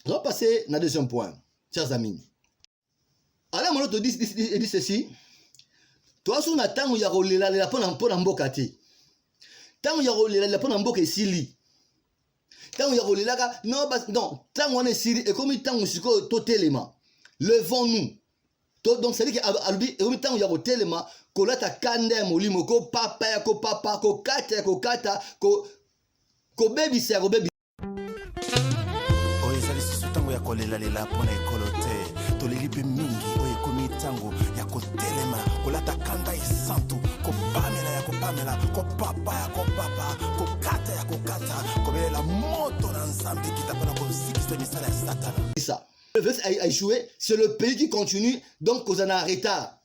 On va passer à deuxième point, chers amis. Alors, mon autre dit ceci. Toi, si on attend, il y a la pour mboka te. Tant il y a la pour mboka esili. Tant il y a la non, tant on est sili et comme tant on siko totalement. Levons-nous. Donc, c'est dire que tant il y a tellement que là ta kande molimo ko papa ko kata ko baby c'est ko baby. Oh, ezali sutango ya kolela pona ekolote. Tolelipe mingi oye komi tango ya kotelema kolata kanda esantu kopamela ya kopamela kopapa ya kopapa kokata ya kokata kobelela moto na nzambe kitapana kosikisa misala ya satana. Ça. Le verset a échoué, c'est le pays qui continue, donc on en a retard.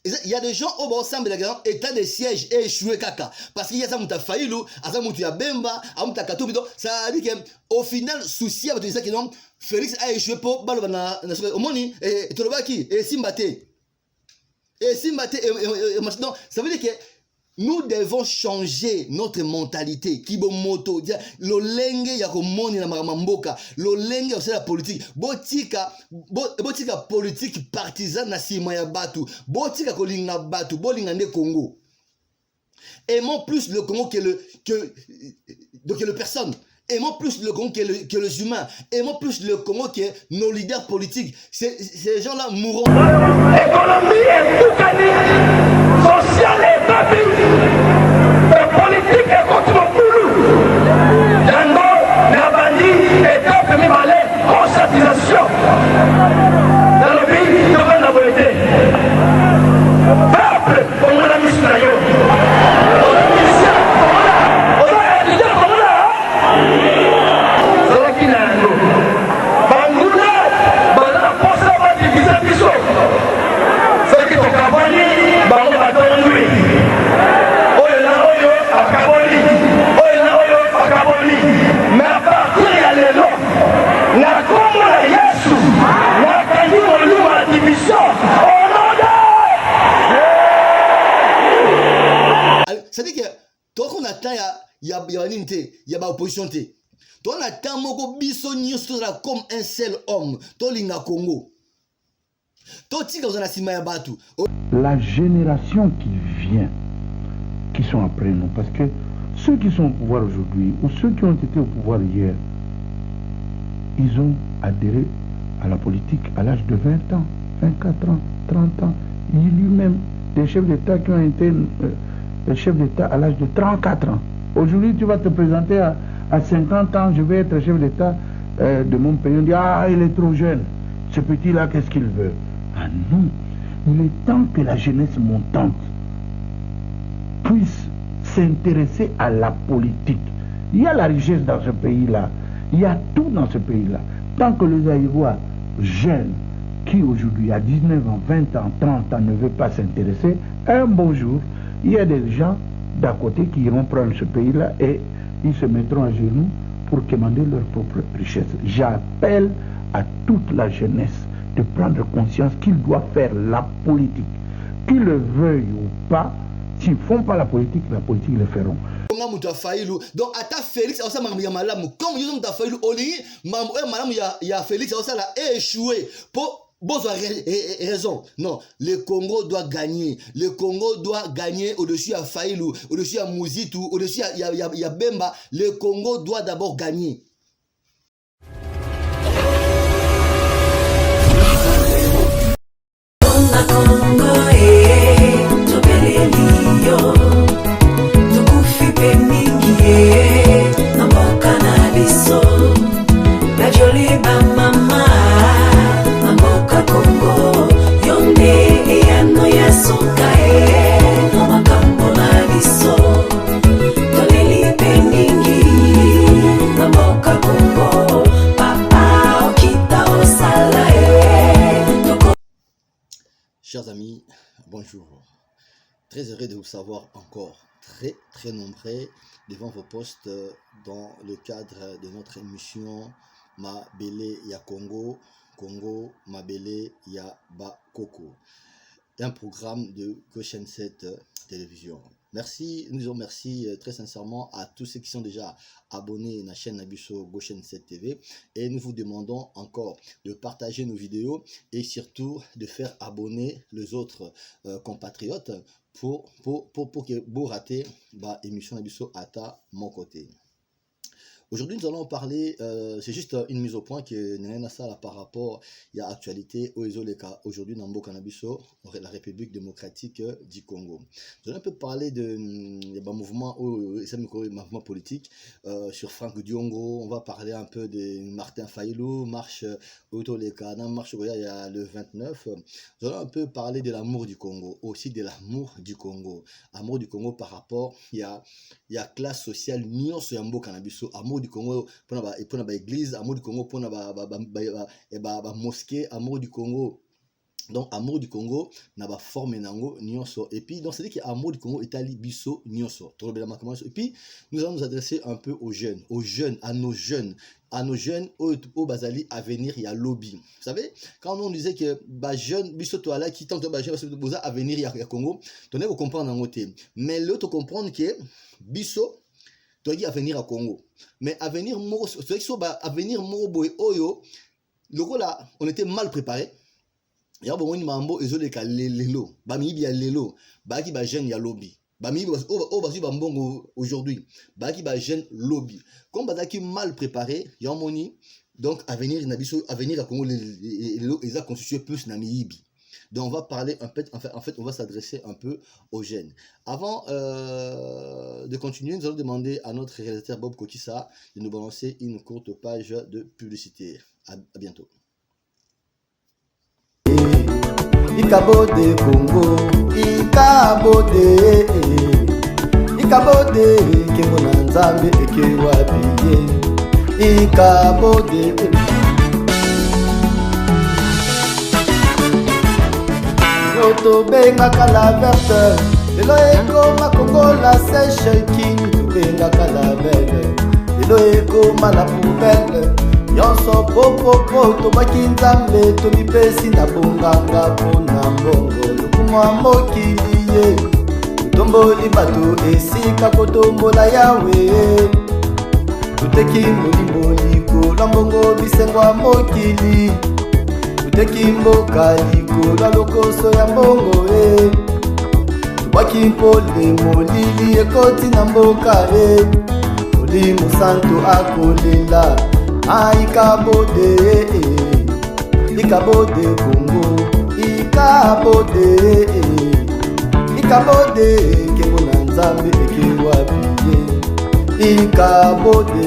Il y a des gens au bon ensemble de état de siège et échoué caca. Parce qu'il y a ça, mouta faïlou, ça mouta bemba, mouta katou, ça dit qu'au final, souci avec ça qui non, Félix a échoué pour balobana, au moni, et Tolobaki, et Simbate. Et Simbate, et maintenant, ça veut dire que nous devons changer notre mentalité. Kibo moto, lo lenge ya komoni na maramamboka, lo lenge aussi la politique. Botika politique partisane na sima ya batu. Botika kolinga batu, bolinga ne Congo. Aimons plus le Congo que le personne. Aimons plus le Congo que les humains. Aimons plus le Congo que nos leaders politiques. Ces gens-là mourront. L'économie est boucanée, sociale est babine, la politique est contre mon boulot. Django, Nabandi, et top Mimale, conscientisation. Dans le pays, devant la volonté. Peuple, on a la mission. C'est-à-dire que toi qu'on attend, il y a opposition. Toi on attend moko biso nyuso comme un seul homme. Toi linga Congo. Toi tika on a sima ya batu. La génération qui vient, qui sont après nous, parce que ceux qui sont au pouvoir aujourd'hui ou ceux qui ont été au pouvoir hier, ils ont adhéré à la politique à l'âge de 20 ans, 24 ans, 30 ans. Il y a lui-même des chefs d'État qui ont été chef d'État à l'âge de 34 ans. Aujourd'hui, tu vas te présenter à 50 ans, je vais être chef d'État de mon pays. On dit, ah, il est trop jeune. Ce petit-là, qu'est-ce qu'il veut? Ah non, il est temps que la jeunesse montante puisse s'intéresser à la politique. Il y a la richesse dans ce pays-là. Il y a tout dans ce pays-là. Tant que les Aïrois jeunes, qui aujourd'hui a 19 ans, 20 ans, 30 ans, ne veut pas s'intéresser, un beau jour, il y a des gens d'à côté qui iront prendre ce pays-là et ils se mettront à genoux pour commander leur propre richesse. J'appelle à toute la jeunesse de prendre conscience qu'ils doivent faire la politique. Qu'ils le veuillent ou pas, s'ils ne font pas la politique le feront. Donc, à ta Félix, comme ils ont Félix, il y a Félix, ça a échoué. Bon, raison. Non, le Congo doit gagner. Le Congo doit gagner au-dessus à Faïlou, au-dessus à Mouzitu, au-dessus à Bemba. Le Congo doit d'abord gagner. Chers amis, bonjour. Très heureux de vous savoir encore très nombreux devant vos postes dans le cadre de notre émission Mabele ya Congo, Congo Mabele ya Bakoko, un programme de Goshen 7 télévision. Merci, nous disons merci très sincèrement à tous ceux qui sont déjà abonnés à la chaîne Nabiso Goshen 7 TV et nous vous demandons encore de partager nos vidéos et surtout de faire abonner les autres compatriotes pour que vous ratez l'émission Nabiso à mon côté. Aujourd'hui, nous allons parler, c'est juste une mise au point que nous avons ça par rapport à l'actualité aujourd'hui dans le Canabiso, la République démocratique du Congo. Nous allons un peu parler de mouvement politique sur Franck Diongo. On va parler un peu de Martin Fayulu, marche Otoleka, marche il y a le 29. Nous allons un peu parler de l'amour du Congo, aussi de l'amour du Congo. Amour du Congo par rapport, il y a classe sociale, nion sur Yambo Canabiso, amour du Congo pour la église, amour du Congo pour la mosquée, amour du Congo. Donc amour du Congo n'a pas formé nango nyonso et puis donc c'est dire que amour du Congo est ali biso nyonso. Et puis nous allons nous adresser un peu à nos jeunes au bazali à venir il y a lobby. Vous savez quand on disait que jeune biso to ala qui tente jeune à venir il y a Congo, tenez vous comprendre en côté. Mais l'autre comprendre que biso tu dis à venir à Congo. Mais à venir moro c'est que à venir moro boy oyo le là on était mal préparé. Ya bo woni mambo ezoleka lelo ba mi bia lelo ba ki ba jeune ya lobby ba mi o ba su ba mbongo aujourd'hui ba ki ba jeune lobby comme ba ki mal préparé ya moni donc avenir à Congo lelo ils a constitué plus na miibi. Donc on va parler en fait on va s'adresser un peu aux jeunes. Avant de continuer, nous allons demander à notre réalisateur Bob Kokissa de nous balancer une courte page de publicité. À bientôt. Ikabode Congo, Ikabode Kemo na Nzambe ekewabiye Ikabode Yoto benga kala verte Lelo ekoma Congo la sèche King benga kala verte Lelo ekoma la poubelle Yonso popo tobaki Nzambe tomipesi na bonganga pona mbongo lokumwa mokili ye tomboli bato esika kotombola yawe tuteki molimo likolo mbongo bisengwa mokili tuteki mboka likolo lokoso ya mbongo tobwaki mpole molili ekoti na mboka molimo santo akolela Ikabode Congo, Ikabode Kemo na Nzambe ekewabiye Ikabode.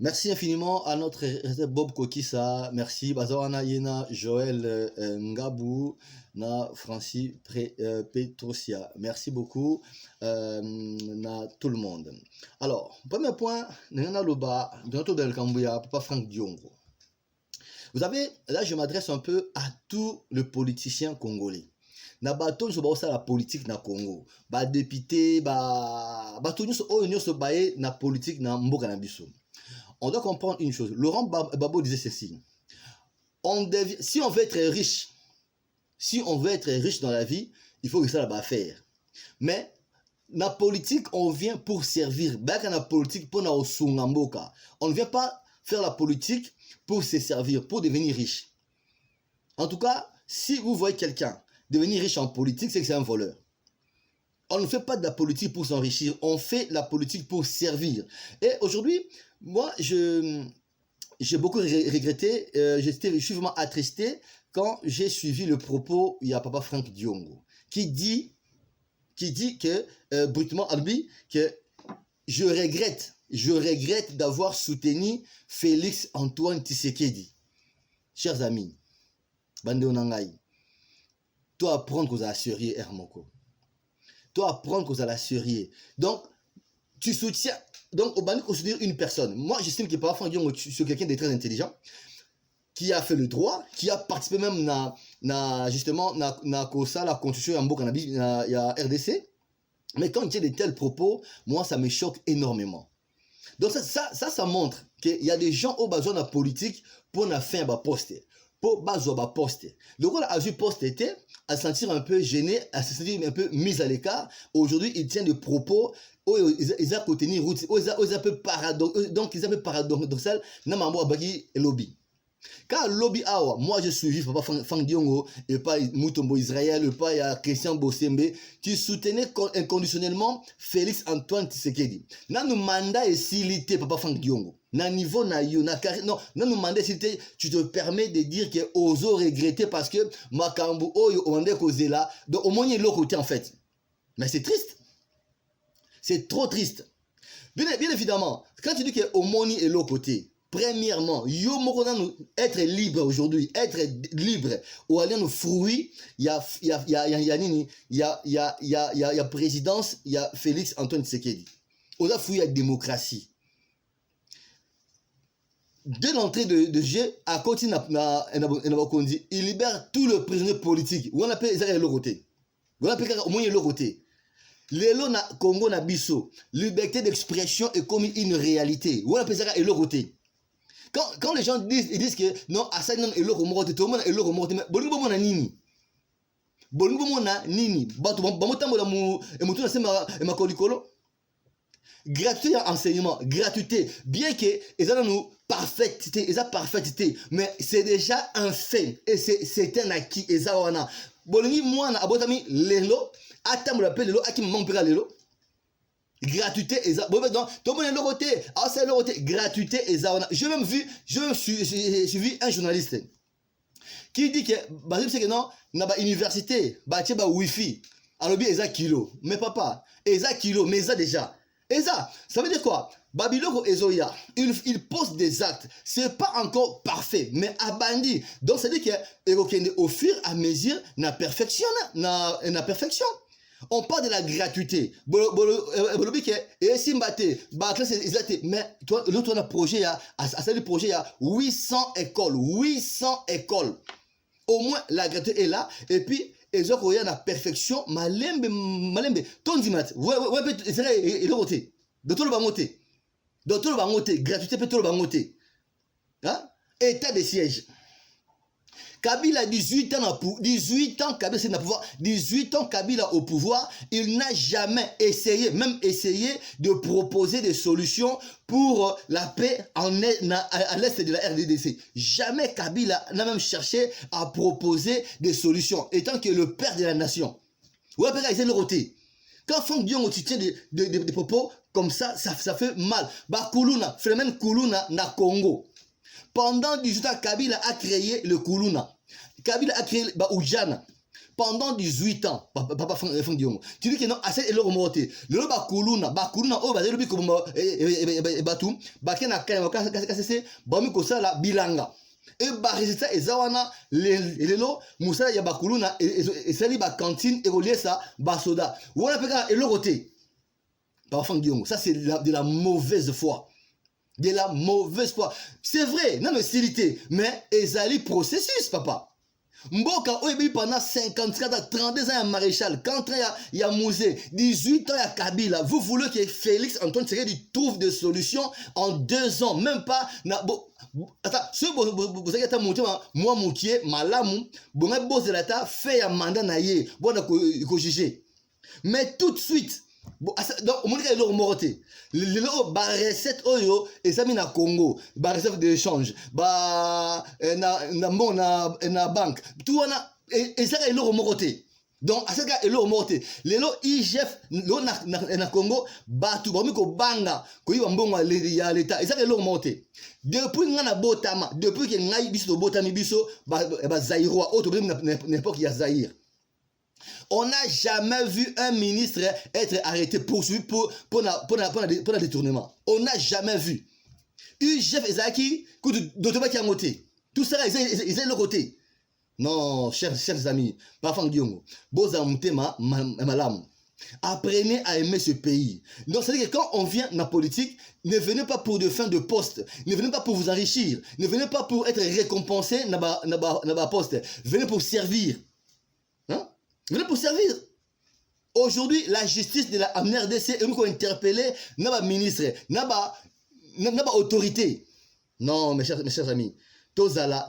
Merci infiniment à notre Bob Kokissa. Merci Bazawana Yena Joël Ngabou na Francis Petrosia. Merci beaucoup na tout le monde. Alors, premier point, Nana Loba, de Del Kambouya, Papa Franck Diongo. Vous savez, là je m'adresse un peu à tous les politiciens congolais. Na bato so ba la politique na Congo. Ba député, bato nyonso so baé na politique na mboka na biso. On doit comprendre une chose. Laurent Gbagbo disait ceci. Si on veut être riche, dans la vie, il faut que ça là-bas faire. Mais la politique, on vient pour servir. La politique, on ne vient pas faire la politique pour se servir, pour devenir riche. En tout cas, si vous voyez quelqu'un devenir riche en politique, c'est que c'est un voleur. On ne fait pas de la politique pour s'enrichir, on fait la politique pour servir. Et aujourd'hui, moi, j'ai beaucoup regretté, je suis vraiment attristé quand j'ai suivi le propos, il y a Papa Franck Diongo, qui dit que, brutement, que je regrette d'avoir soutenu Félix Antoine Tshisekedi. Chers amis, Bande Onangaï, toi apprendre aux assurés, Hermoko. Toi apprendre qu'aux assurés. Donc, tu soutiens. Donc, au banni considère une personne. Moi, j'estime que Papa Franck Diongo, c'est quelqu'un de très intelligent, qui a fait le droit, qui a participé même justement la constitution en Mboka il y a RDC. Mais quand il tient de tels propos, moi, ça me choque énormément. Donc, ça montre qu'il y a des gens au besoin de la politique pour la fin de poste. pour bazoba poste. Donc on a vu poste était à se sentir un peu gêné, à se sentir un peu mis à l'écart. Aujourd'hui, il tient des propos ils ont contenu route, ils ont un peu paradoxal, donc ils ont un peu paradoxal na mambo abaki lobby. Quand lobby awa, moi je suis juif, papa Fang Diongo, et pas Moutombo Israël, et pas Christian Bossembe, tu soutenais inconditionnellement Félix Antoine Tshisekedi. Nan nous mandat et silité papa Fang Diongo. Nan niveau na yo na carré non, nan nous mandat silité, tu te permets de dire que oso regretter parce que makambu oyo onde kozela, donc au moins il est l'autre côté en fait. Mais c'est triste. C'est trop triste. Bien évidemment, quand tu dis que Omoni est l'autre côté, premièrement, yo moko être libre aujourd'hui, être libre, ou aller nous fruits, il y a présidence, il y a Félix Antoine Tshisekedi. On a fruit la démocratie. Dès l'entrée de jeu, à côté il libère tout le prisonnier politique. On appelle ça l'autre côté. On appelle au moins l'autre côté. Lelo na Congo na biso, liberté d'expression est comme une réalité. On appelle ça l'autre côté. Quand les gens disent que non, Assad non est l'autre côté, tout le monde est l'autre côté, mais bon na nini. Bon na nini. Bato bamotambo la mutu na sema makolikolo. Gratuité enseignement, gratuité, bien que ils ont nous parfaitité, mais c'est déjà un fait et c'est un acquis et ça wana. Bolongi moi na abotami lelo, atambo la lelo aki mampera lelo. Gratuité et ça. Bon donc tout le monde est l'autre côté, ah c'est l'autre côté, gratuité et ça wana. J'ai suivi un journaliste qui dit que bah c'est que non, na ba université, ba tche ba wifi. Alors bien eza kilo, mais papa, eza kilo, mais ça déjà. Et ça veut dire quoi? Babyloko Ezoya, il pose des actes. C'est pas encore parfait, mais abandi. Donc, ça veut dire qu'au fur et à mesure, na perfection. On parle de la gratuité. Mais toi, l'autre, on a projet, à ce projet, il y a 800 écoles. 800 écoles. Au moins, la gratuité est là. Et puis, et ça, il y a la perfection, malembe. Ton dimat, ouais, c'est là, et le côté. Docteur le bangoté, gratuité, peut le bangoté. Hein? État de siège. Kabila a 18 ans, Kabila c'est dans le pouvoir, 18 ans Kabila au pouvoir, il n'a jamais essayé, de proposer des solutions pour la paix à l'est de la RDC. Jamais Kabila n'a même cherché à proposer des solutions, étant que le père de la nation. Ouais, c'est le côté. Quand Fang Diongo tient des propos comme ça fait mal. Bah Kuluna, phénomène Kuluna na Congo. Pendant 18 ans, Kabila a créé le Kuluna. Kabila a créé Oujana. Pendant 18 ans, papa Fang Diongo. Tu dis que non, assez est le remonté. Le Kuluna, oh, bah, le comme Batum, Bakena Kase, Bamikosa la Bilanga. Et bah, résultat, et Zawana, Lelo, Moussa, Yabakuluna, et Sali, ba cantine, et relié ça, Basoda. Ou on appelle ça, et le roté. Papa Fang Diongo. Ça, c'est de la mauvaise foi. De la mauvaise foi. C'est vrai, non, mais c'est mais ezali processus, papa. Mboka, oyebi pendant 54 ans, 32 ans, il y a maréchal. Quand il y a Mouzé, 18 ans, il y a Kabila. Vous voulez que Félix Antoine Tshisekedi trouve des solutions en 2 ans, même pas. Attends, ce vous avez été monté, moi, Moukier, Malamu, bon, Bozelata, fait un mandat naïe, bon, il juger. Mais tout de suite, donc, on dit qu'il y a l'eau mortée. L'eau, bah, recette, oyo, et ça, na Congo, bah, recette d'échange, bah, na banque, tout, et ça, il y a l'eau mortée. Donc, à ce cas, il y a l'eau mortée. L'eau, IGF, l'eau, na Congo, bah, tout, bah, miko banga, ko y a l'État, et ça, il y a l'eau mortée. Depuis, na botama, depuis que na biso, botami biso, bah, Zaïroa, autre, n'importe qui y a Zaïre. On n'a jamais vu un ministre être arrêté, poursuivi pour un détournement. On n'a jamais vu. UGF Ezaki, d'autres qui ont voté. Tout ça, ils ont le côté. Non, chers amis, pas Fang Diongo. Bozamutema malam. Apprenez à aimer ce pays. Donc, c'est-à-dire que quand on vient dans la politique, ne venez pas pour de fin de poste. Ne venez pas pour vous enrichir. Ne venez pas pour être récompensé dans la poste. Venez pour servir. Hein? Venez pour servir. Aujourd'hui, la justice de la RDC est interpellée, n'a pas ministre, n'a pas autorité. Non, mes chers amis.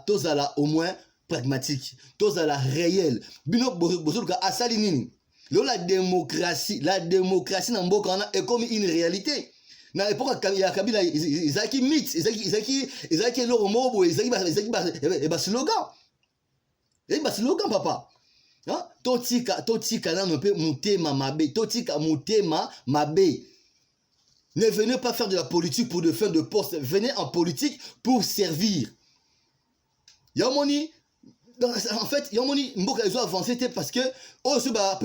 tozala au moins pragmatique, tozala réel. Bino bozoluka asali nini? La démocratie dans mboka est comme une réalité. Na époque ya Kabila izaki mythe, izaki loro mobo, izaki slogan. Izaki slogan papa. Hein? Totika na nope mutema mabe, totika mutema mabe. Ne venez pas faire de la politique pour de fin de poste, venez en politique pour servir. Yamoni en fait, Yamoni Mboka ils ont avancé parce que aussi bah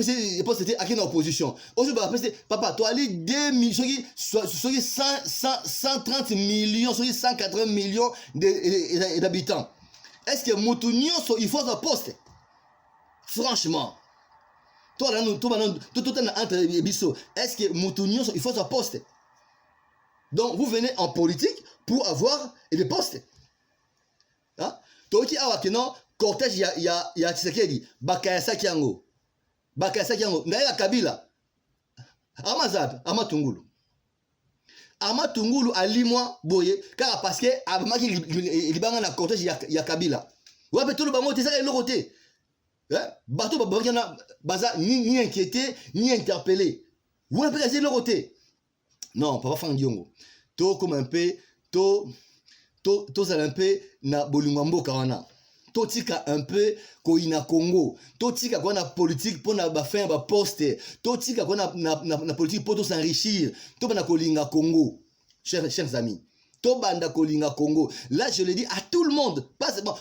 c'était à qui dans l'opposition. Aussi bah papa toi aller 2 millions 130 millions 180 millions d'habitants. Est-ce que Moutounion il faut un poste? Franchement. Toi là nous tout entre biso. Est-ce que Moutounion il faut un poste? Donc vous venez en politique pour avoir des postes. Hein? Toi qui a non cortège ya Tshisekedi bakayasa kiango ndaye Kabila amazap amatungulu alimwa boye car parce que abamaki libanga na cortège ya Kabila ouais peut tout le bango tesa eloroté hein bato babakana baza ni inquiété ni interpellé ouais peut essayer eloroté non papa fangiongo to comme un peu to zala un peu na bolingwamboka wana totika un peu koina Congo totika kwa na politique pour na ba fin ba poste totika kwa na politique pour to s'enrichir to bana kolinga Congo chers amis to banda kolinga Congo là je le dis à tout le monde pas seulement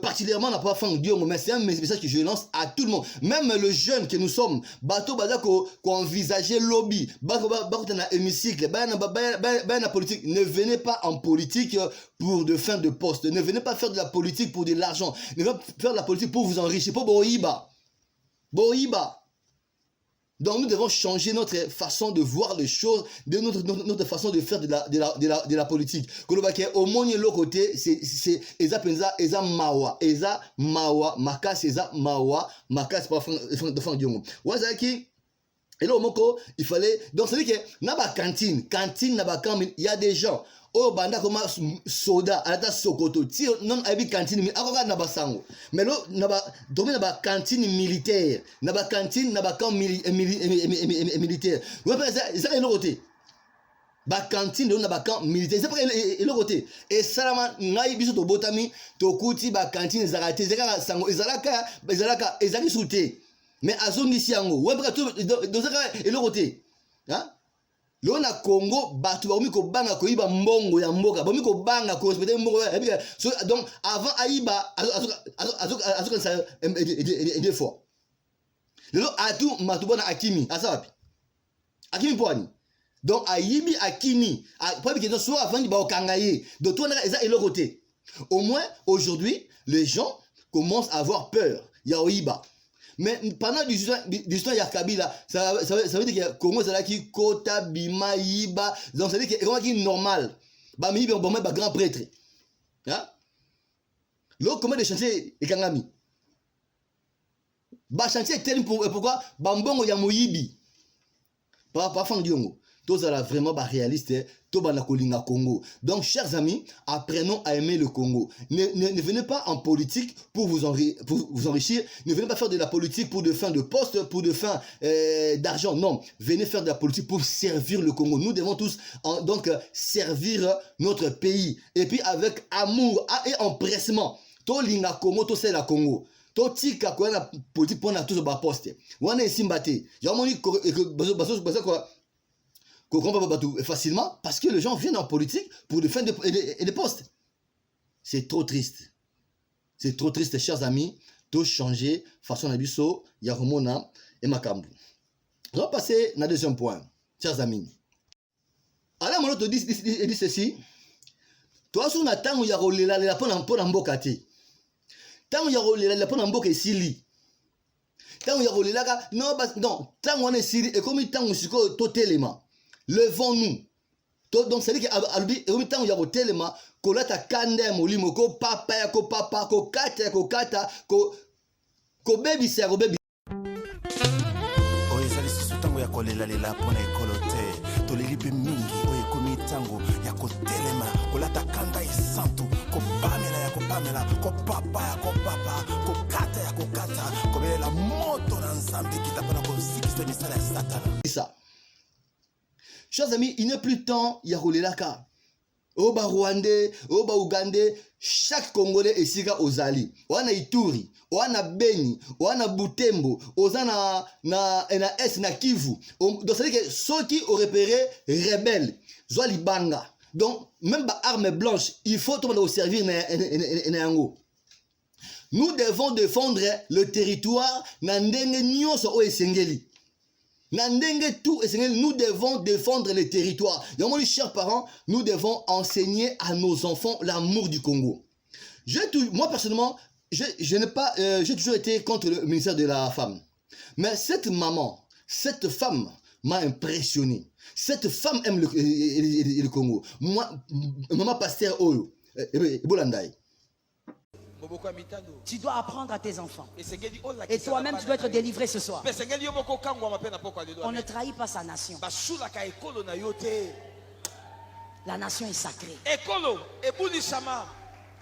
particulièrement n'a pas fait Dieu mais c'est un message que je lance à tout le monde même le jeune que nous sommes bato baza ko envisager lobby bato na hémicycle na politique ne venez pas en politique pour de fin de poste ne venez pas faire de la politique pour de l'argent ne venez pas faire de la politique pour vous enrichir pour boiba. Donc nous devons changer notre façon de voir les choses, de notre façon de faire de la politique. Au moins de l'autre côté, c'est eza mawa, makas eza mawa, makas pas de fin du monde. Wazaki et là il fallait donc c'est dire que na ba cantine na ba camp il y a des gens oh banda comme soda alata sokoto ti non abi cantine mais akoka na basango mais lo na ba domi na ba cantine militaire na ba cantine na ba camp militaire ouais ça est le côté ba cantine na ba camp militaire c'est pas le côté et salama ngai biso to botami to kuti ba cantine zarate zaka sango ezalaka ezaki souté mais azongisi yango ouais parce que dans ça et le côté hein Lo na Congo batu bakomi ko banga ko iba mbongo ya mboka bakomi ko banga ko respecter mbongo so donc avant aiba azuka ça des fois lelo atu matubona akimi asapi akimi poani donc aibi akimi pas que soit avant ba okangaye donc toi na eza eloko te au moins aujourd'hui les gens commencent à avoir peur ya oiba. Mais pendant du temps ya Kabila ça veut dire que Congo c'est là qui kota bima yiba donc ça veut dire que comment qui normal ba mi ba grand prêtre hein l'eau comment de chanter et kangami ba chanter tel pourquoi ba mbongo ya moyibi pas fangiongo tous à la vraiment ba réaliste to bana kolinga Congo. Donc chers amis, apprenons à aimer le Congo. Ne venez pas en politique pour vous enrichir, ne venez pas faire de la politique pour de fin de poste, pour de fin d'argent. Non, venez faire de la politique pour servir le Congo. Nous devons tous donc servir notre pays et puis avec amour et empressement. To linga Congo, to c'est la Congo. To tika ko na politique pour na tous ba poste. Wana esimbate. Yamoni quoi facilement parce que les gens viennent en politique pour des fins et des postes. C'est trop triste. C'est trop triste, chers amis. Tout changer, façon d'abisso, Yaromona et Makambu. On va passer à deuxième point, chers amis. Alors, mon autre dit ceci. Toi, si on attend, il y a la pour l'embocate. Tant il y a la pour l'embocate ici. Tant il y a la non, tant on est ici, et comme tant on se colle totalement. Levons-nous. Donc c'est dire que au temps il y a au téléma kolata kande molimo ko papa ko kata ko baby c'est ko baby oyezali sutango ya kolela lela pona ekolote toleli pe mingi oyekomi tango ya kotelema kolata kanda isantu ko papa ya kopapa kokata ya kokata kobelela moto na nzambe kita mpona kosikisa misala ya satana. C'est ça. Chers amis, il n'est plus temps ya rolelaka. Oba Rwandais, oba Ougandais, chaque Congolais est siga ozali. Oana Ituri, oana Beni, oana Butembo, ozana na S na Kivu. Donc ça veut dire que ceux qui ont repéré rebelles, Zoli Banga. Donc même ba arme blanche, il faut tout le monde servir n'ango. Nous devons défendre le territoire na ndenge nyonso o esengeli. Nous devons défendre les territoires. Donc, chers parents, nous devons enseigner à nos enfants l'amour du Congo. Moi, personnellement, j'ai toujours été contre le ministère de la Femme. Mais cette maman, cette femme m'a impressionné. Cette femme aime le Congo. Moi, maman pasteur Oyo, Bolandai. Tu dois apprendre à tes enfants. Et toi-même, tu dois être délivré ce soir. On ne trahit pas sa nation. La nation est sacrée.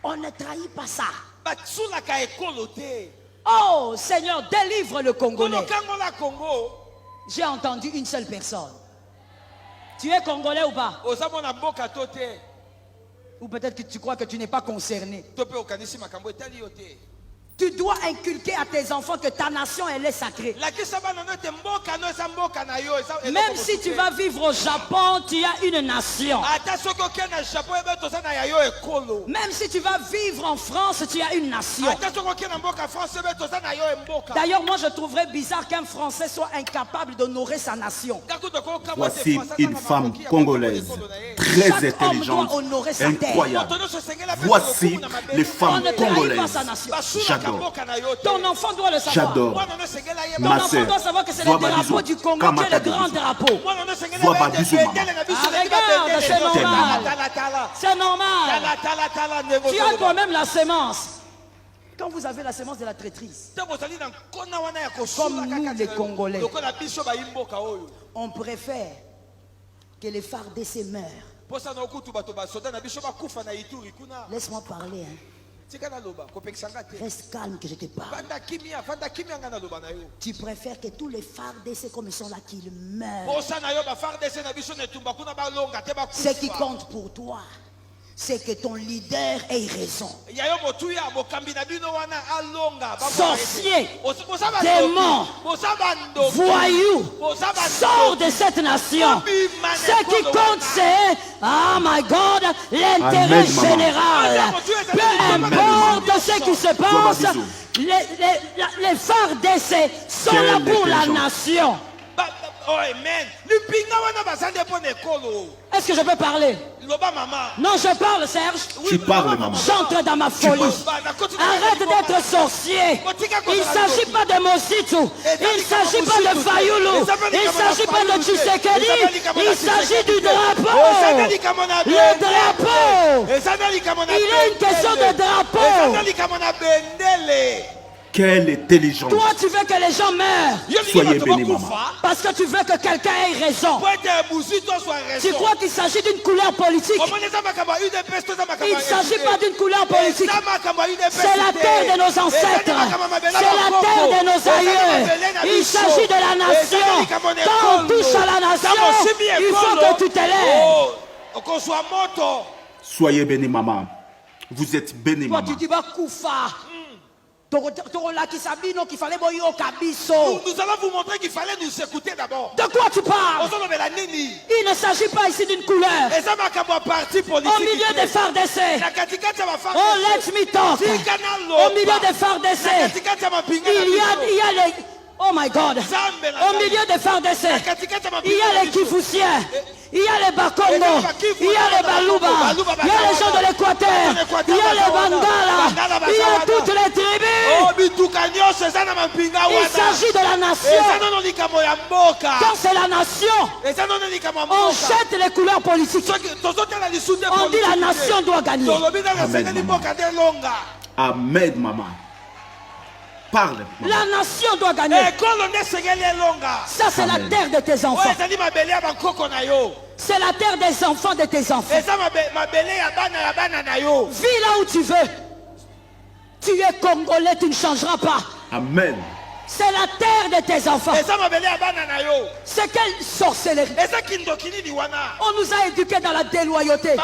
On ne trahit pas ça. Oh Seigneur, délivre le Congolais. J'ai entendu une seule personne. Tu es Congolais ou pas? Ou peut-être que tu crois que tu n'es pas concerné. Tu dois inculquer à tes enfants que ta nation, elle est sacrée. Même si tu vas vivre au Japon, tu as une nation. Même si tu vas vivre en France, tu as une nation. D'ailleurs, moi je trouverais bizarre qu'un Français soit incapable d'honorer sa nation. Voici une femme congolaise très intelligente, incroyable. Voici les femmes congolaises. J'adore. Ton enfant doit le savoir. J'adore. Ton enfant doit savoir que c'est le drapeau du Congo qui est le grand drapeau. Regarde, c'est normal. C'est normal. Tu as toi-même la sémence. Quand vous avez la sémence de la traîtrise, comme nous les Congolais, on préfère que les FARDC meurent. Laisse-moi parler. Reste calme que je te parle. Tu préfères que tous les FARDC comme ils sont là qu'ils meurent. Ce qui compte pour toi, c'est que ton leader ait raison. Sorcier, démon, voyou, sors de cette nation. Ce qui compte, c'est, oh my God, l'intérêt général. Peu importe ce qui se passe, les FARDC sont là pour la nation. Est-ce que je peux parler? Non, je parle, Serge. Tu parles, maman. J'entre dans ma folie. Arrête d'être sorcier. Il ne s'agit pas de Mositou. Il ne s'agit pas de Fayoulou. Il ne s'agit pas de Tshisekedi. Il s'agit du drapeau. Le drapeau. Il y a une question de drapeau. Quelle intelligence. Toi, tu veux que les gens meurent. Soyez bénis, maman. Parce que tu veux que quelqu'un ait raison. Tu crois qu'il s'agit d'une couleur politique? Il ne s'agit pas d'une couleur politique. C'est la terre de nos ancêtres. C'est la terre de nos aïeux. Il s'agit de la nation. Quand on touche à la nation, il faut que tu te lèves. Soyez bénis, maman. Vous êtes bénis, maman. Toi, tu dis, bah, Koufa. Nous allons vous montrer qu'il fallait nous écouter d'abord. De quoi tu parles? Il ne s'agit pas ici d'une couleur. Au milieu des FARDC. Oh, let me talk. Au milieu des FARDC. Il y a les... Oh my God. Au milieu des FARDC. Il y a les Kivusiens. Il y a les Bakongo, il y a les Baluba, il y a les gens de l'Équateur, il y a les Bangala, il y a toutes les tribus. Il s'agit de la nation. Quand c'est la nation, on jette les couleurs politiques. On dit la nation doit gagner. Amen, maman. Parle. La nation doit gagner. Ça, c'est la terre de tes enfants. C'est la terre des enfants de tes enfants. Vis là où tu veux. Tu Tu es Congolais, tu ne changeras pas. Amen. C'est la terre de tes enfants. C'est quelle sorcellerie? On nous a éduqués dans la déloyauté.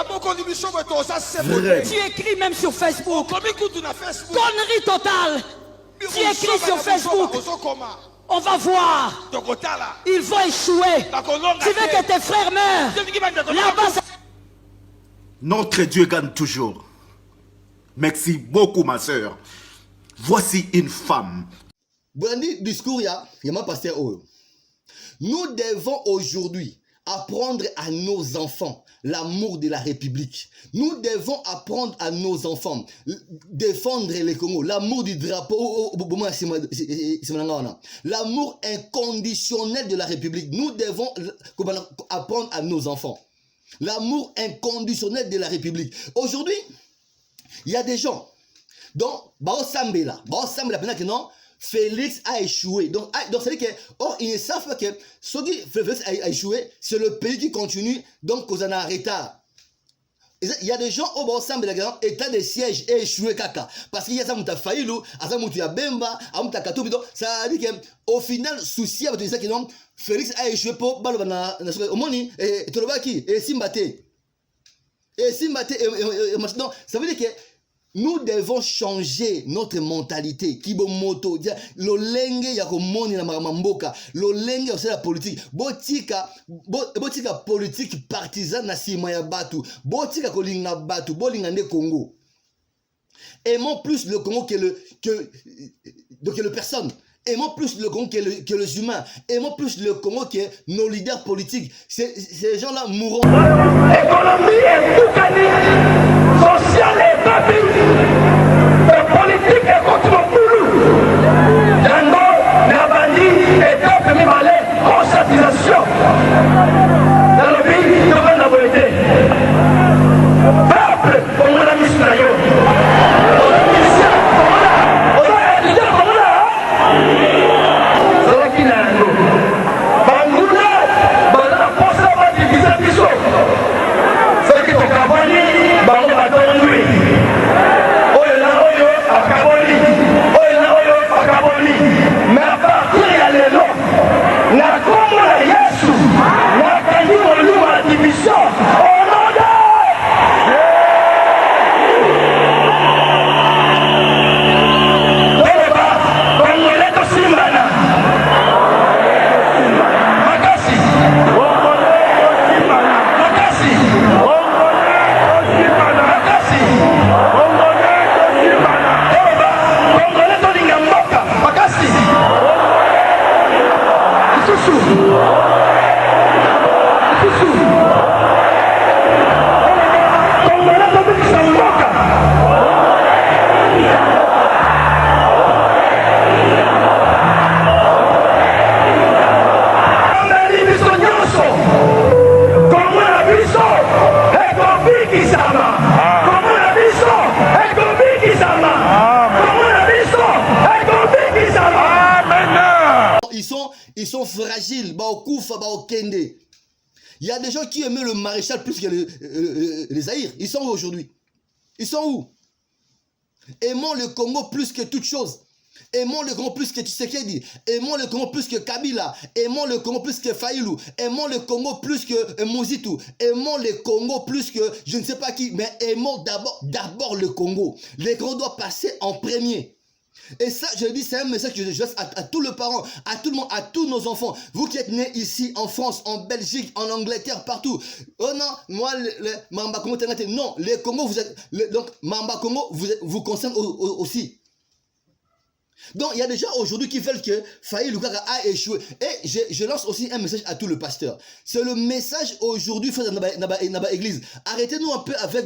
Vrai. Tu écris même sur Facebook. Connerie totale. Tu écris sur Facebook. On va voir. Ils vont échouer. Tu veux que tes frères meurent. Là-bas, ça... Notre Dieu gagne toujours. Merci beaucoup, ma soeur. Voici une femme. Brandi discours, il y a ma pasteur Oyo. Nous devons aujourd'hui apprendre à nos enfants l'amour de la République. Nous devons apprendre à nos enfants défendre les Congo, l'amour du drapeau, l'amour inconditionnel de la République. Nous devons apprendre à nos enfants l'amour inconditionnel de la République. Aujourd'hui, il y a des gens dont Sambela que non, Félix a échoué. Donc c'est-à-dire que, or, ils ne savent pas que ce qui Félix a échoué, c'est le pays qui continue, donc qu'on en a arrêté. Il y a des gens au bord ensemble, état de siège et échoué caca. Parce qu'il y a ça, muta faïlou, à ça, muta bemba, à muta katou, ça veut dire qu'au final, souci avec ça, que non, Félix a échoué pour balobana, au moni, et Tolobaki, et Simbate. Et Simbate, et maintenant, ça veut dire que nous devons changer notre mentalité. Kibomoto, lolenge ya komoni na mamboka, lolenge ya la politique. Botika politique partisane na sima ya batu. Botika kolinga batu, bolinga nde Congo. Aimons plus le Congo que le personne. Aimons plus le Congo que les humains. Aimons plus le Congo que nos leaders politiques. Ces gens-là mourront. Économie est tout gagné. Social est babi. La politique est contre mon boulot. Django, Nabandi, et top Mimale, conscientisation. Dans le pays, devant la volonté. Peuple, on a la mission. Ils sont fragiles. Il y a des gens qui aimaient le maréchal plus que les Zaïre. Ils sont où aujourd'hui? Ils sont où? Aimons le Congo plus que toute chose. Aimons le Congo plus que Tshisekedi. Aimons le Congo plus que Kabila. Aimons le Congo plus que Faïlou. Aimons le Congo plus que Mozitou. Aimons le Congo plus que je ne sais pas qui. Mais aimons d'abord le Congo. Le Congo doit passer en premier. Et ça, je dis, c'est un message que je laisse à tous les parents, à tout le monde, à tous nos enfants. Vous qui êtes nés ici, en France, en Belgique, en Angleterre, partout. Oh non, moi, le Mamba Congo, non, les Congo, vous êtes. Donc, Mamba Congo vous concerne aussi. Donc, il y a des gens aujourd'hui qui veulent que Faï Lukaka a échoué. Et je lance aussi un message à tous les pasteurs. C'est le message aujourd'hui fait dans la église. Arrêtez-nous un peu avec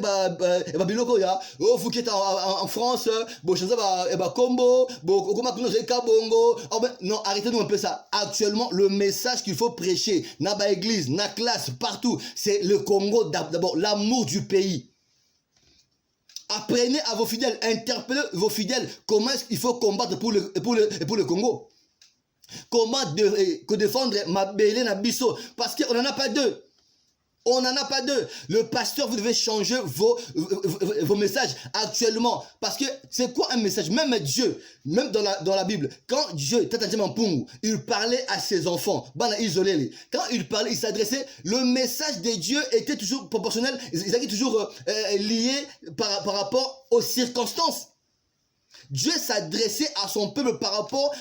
Biloko. Oh, vous qui êtes en France, Combo, non, arrêtez-nous un peu ça. Actuellement, le message qu'il faut prêcher, dans la église, dans la classe, partout, c'est le Congo d'abord, l'amour du pays. Apprenez à vos fidèles, interpellez vos fidèles comment il faut combattre pour le Congo. Comment défendre Mabélé Nabiso. Parce qu'on n'en a pas deux. On n'en a pas deux. Le pasteur, vous devez changer vos messages actuellement. Parce que c'est quoi un message? Même Dieu, même dans la Bible, quand Dieu, il parlait à ses enfants, quand il parlait, il s'adressait, le message de Dieu était toujours proportionnel, il était toujours lié par rapport aux circonstances. Dieu s'adressait à son peuple par rapport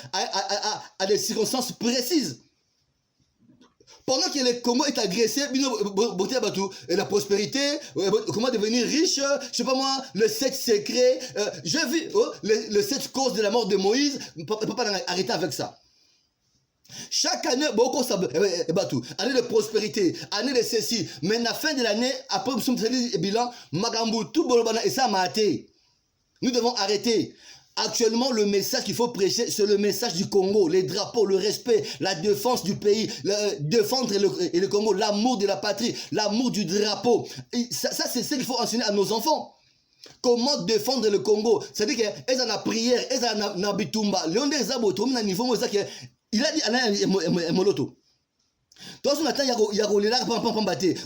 à des circonstances précises. Pendant que le Congo est agressé, la prospérité, comment devenir riche, je sais pas moi, le 7 secret, j'ai vu le 7 causes de la mort de Moïse, papa arrêter avec ça. Chaque année, beaucoup ça, année de prospérité, année de ceci, mais à la fin de l'année, après nous sommes le bilan, Magambu, tout bolobana et ça m'a été. Nous devons arrêter. Actuellement, le message qu'il faut prêcher, c'est le message du Congo, les drapeaux, le respect, la défense du pays, défendre le Congo, l'amour de la patrie, l'amour du drapeau. Et ça c'est ce qu'il faut enseigner à nos enfants. Comment défendre le Congo? C'est-à-dire qu'ils ont la prière, ils ont la bitumba. Léon Desaboto, il a dit à Moloto. Toi, on attend, il y a Roléla, Rwandais,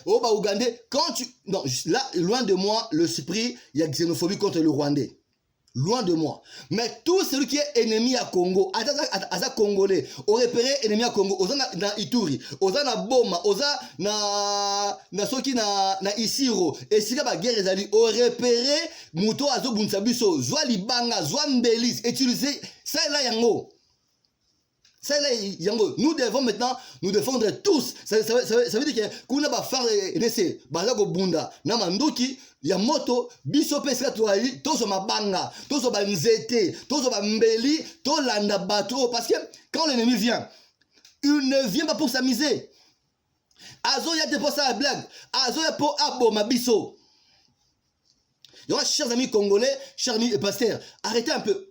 Ougandais. Quand tu. Non, là, loin de moi, l'esprit, il y a xénophobie contre le Rwandais. Loin de moi. Mais tout celui qui est ennemi à Congo, à Congolais, au repéré ennemi à Congo, aux na Ituri, aux na Boma, aux na soki na Isiro, et si la guerre est allée, au repéré, Mouto Azo Bunsabiso, Zwa Libanga, Zwa Mbelis, utiliser ça là yango. Ça là yango. Nous devons maintenant nous défendre tous. Ça veut dire que qu'on a pas faire laisser Bazago Bunda, Namandoki. Ya moto biso pesa toali tozo mabanga tozo banzete tozo bambeli to landa bateau parce que quand l'ennemi vient il ne vient pas pour s'amuser. Azo ya te pour ça la blague, azo ya pour aboma biso. Donc chers amis congolais, chers amis pasteurs, arrêtez un peu.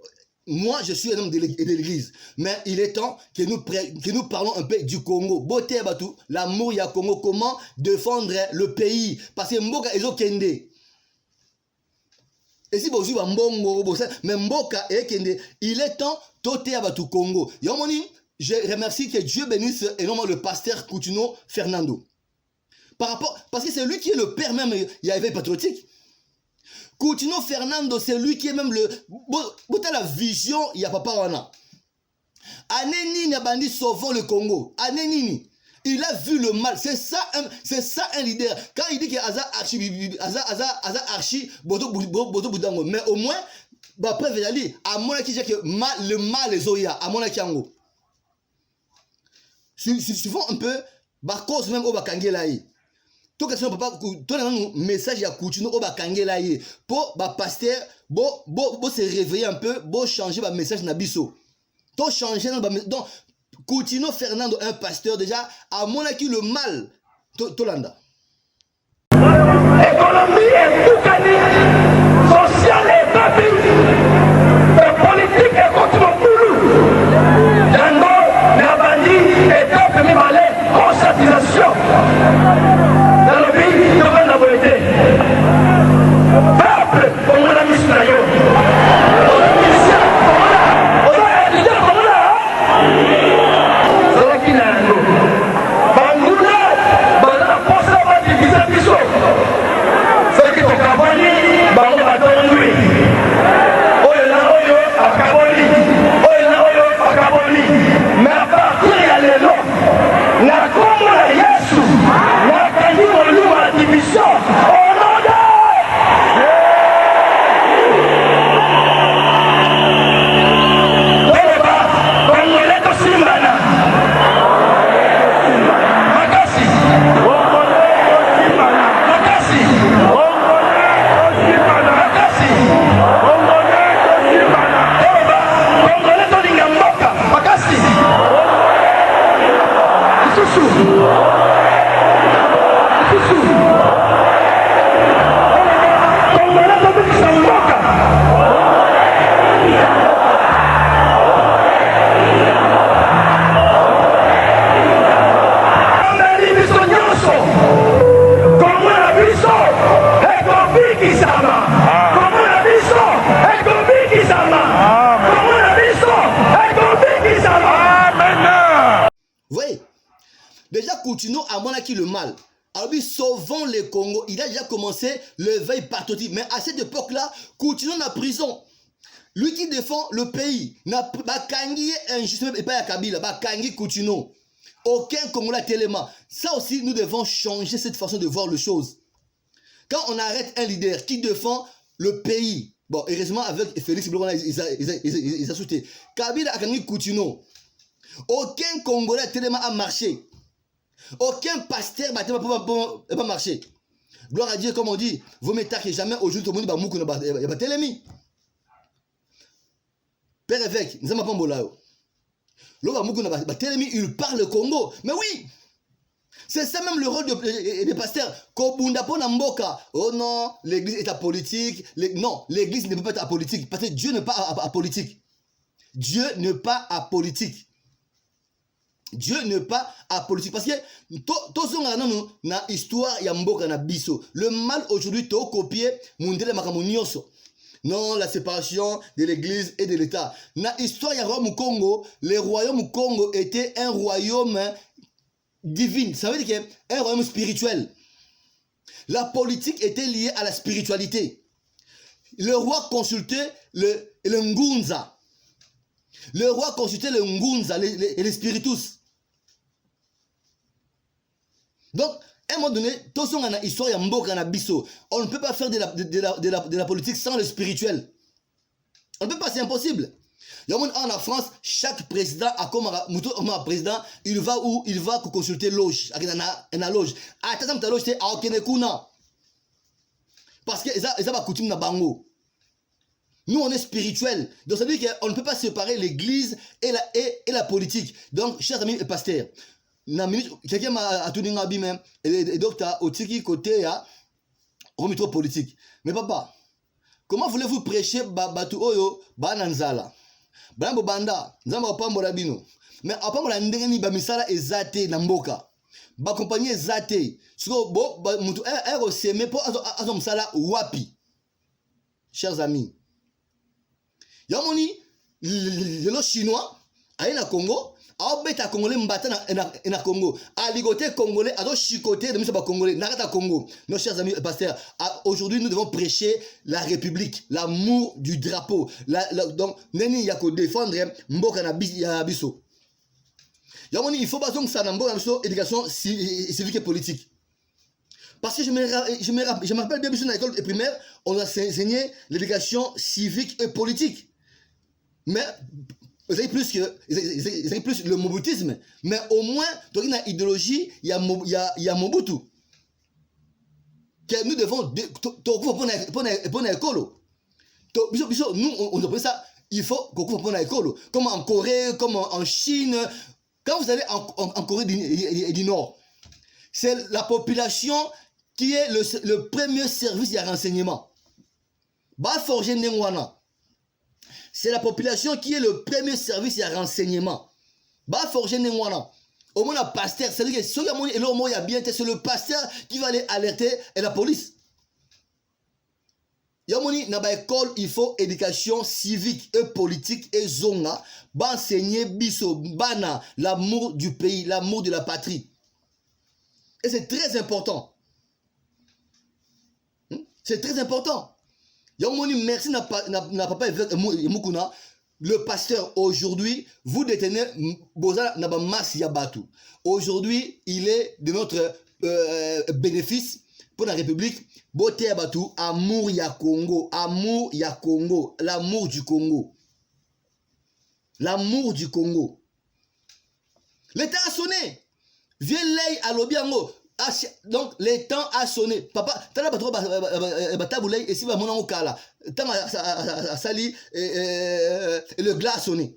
Moi, je suis un homme de l'église, mais il est temps que nous parlons un peu du Congo. Beauté Batou, l'amour ya Congo, comment défendre le pays parce que Mboka ezo kende. Et si vous avez un bon mais Mboka et Kende, il est temps de à tout Congo. Yomoni, je remercie que Dieu bénisse énormément le pasteur Coutinho Fernando. Parce que c'est lui qui est le père même, il y avait patriotique. Coutinho Fernando, c'est lui qui est même le. La vision, il y a papa wana. Anenini a bandi sauvant le Congo. Anenini. Il a vu le mal. C'est ça un leader. Quand il dit que Aza Archi, Bodo Boudango. Mais au moins, après Vedali, à mon avis, que le mal est Zoya, à mon avis, souvent un peu, cause même au Bakangelaï. Tout cas, papa, tout un message à Coutinho au Bakangelaï. Pour pasteur, se réveiller un peu, changer le message Nabiso. Tout changer donc. Coutinho Fernando, un pasteur déjà, à mon avis le mal, Tolanda. Économie est tout social et babi. La politique est contre mon boulot. Django, Nabandi et Top Mimalé, conscientisation. Dans le pays, devant la volonté. Peuple, on a la mission. qui le mal. Alors, sauvons les Congo. Il a déjà commencé le veille patriotique. Mais à cette époque-là, continuons la prison. Lui qui défend le pays, Bakangi injustement et pas à Kabila, Bakangi continuons. Aucun Congolais tellement. Ça aussi, nous devons changer cette façon de voir les choses. Quand on arrête un leader qui défend le pays, bon, heureusement avec Félix Blon, ils ont soutenu. Kabila a gagné continuons. Aucun Congolais tellement a marché. Aucun pasteur n'a pas marché. Gloire à Dieu, comme on dit, vous mettez jamais aujourd'hui tout le monde il va télémi. Père évêque, nous avons pas il parle le Congo. Mais oui, c'est ça même le rôle des pasteurs. Oh non, l'église est apolitique. Non, l'église ne peut pas être apolitique. Parce que Dieu n'est pas apolitique. Dieu n'est pas apolitique. Dieu n'est pas apolitique. Parce que dans l'histoire, il y a un biso. Le mal aujourd'hui, tu as copié non, la séparation de l'église et de l'État. Dans l'histoire, il y a un Congo. Le royaume Congo était un royaume divin. Ça veut dire qu'un royaume spirituel. La politique était liée à la spiritualité. Le roi consultait le Ngunza. Le roi consultait le Ngunza et les spiritus. Donc, à un moment donné, on ne peut pas faire de la politique sans le spirituel. On ne peut pas, c'est impossible. En France, chaque président a comme un président, il va où? Il va consulter loge. Une loge. Parce que ça va coutume na bango. Nous, on est spirituel. Donc, ça veut dire qu'on ne peut pas séparer l'église et la politique. Donc, chers amis et pasteurs, quelqu'un m'a tout dit même et docteur au tiki côté ya remettre politique. Mais papa, comment voulez-vous prêcher batu oyo bananzala? Banambo banda, nzamba opambola bino. Mais opambola ndenge ni ba misala ezate na mboka. Ba compagnie ezate. Siko bo mutu ero seme po azo msala wapi. Chers amis. Yamoni le chinois aille na Congo. Aobeta Congolais mbata na Congo. Aligoté Congolais, ado chicoté de monsieur Congolais. Narata Congo. Nos chers amis pasteurs, aujourd'hui nous devons prêcher la République, l'amour du drapeau. Donc, neni yako défendre mboka na biso. Yamoni, il faut pas donc ça na mboka na biso éducation civique et politique. Parce que je me rappelle bien à l'école primaire, on a enseigné l'éducation civique et politique. Mais vous avez plus le moboutisme, mais au moins, dans l'idéologie, il y a Mobutu. Que nous devons nous, on appelle ça, il faut qu'on école. Comme en Corée, comme en Chine. Quand vous allez en Corée du Nord, c'est la population qui est le premier service de renseignement. C'est la population qui est le premier service de renseignement. Au moins, le pasteur, c'est-à-dire que c'est le pasteur qui va aller alerter la police. Dans l'école, il faut éducation civique et politique et zonga. Enseigner biso, bana, l'amour du pays, l'amour de la patrie. Et c'est très important. C'est très important. Merci n'a pas le pasteur aujourd'hui, vous détenez Boza Nabamas Yabatu. Aujourd'hui, il est de notre bénéfice pour la République. Bote Yabatu, amour ya Congo, l'amour du Congo. L'amour du Congo. L'État a sonné. Viens l'œil à l'obiango. Donc, le temps a sonné. Papa, tu as pas et si mon nom kala, tu as sali et le glas a sonné.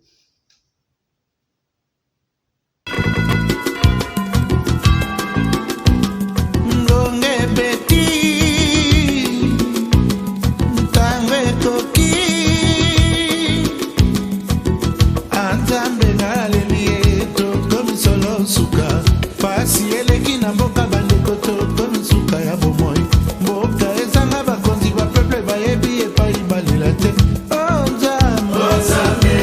Bayebi epai balela te. Oh, Nzambe.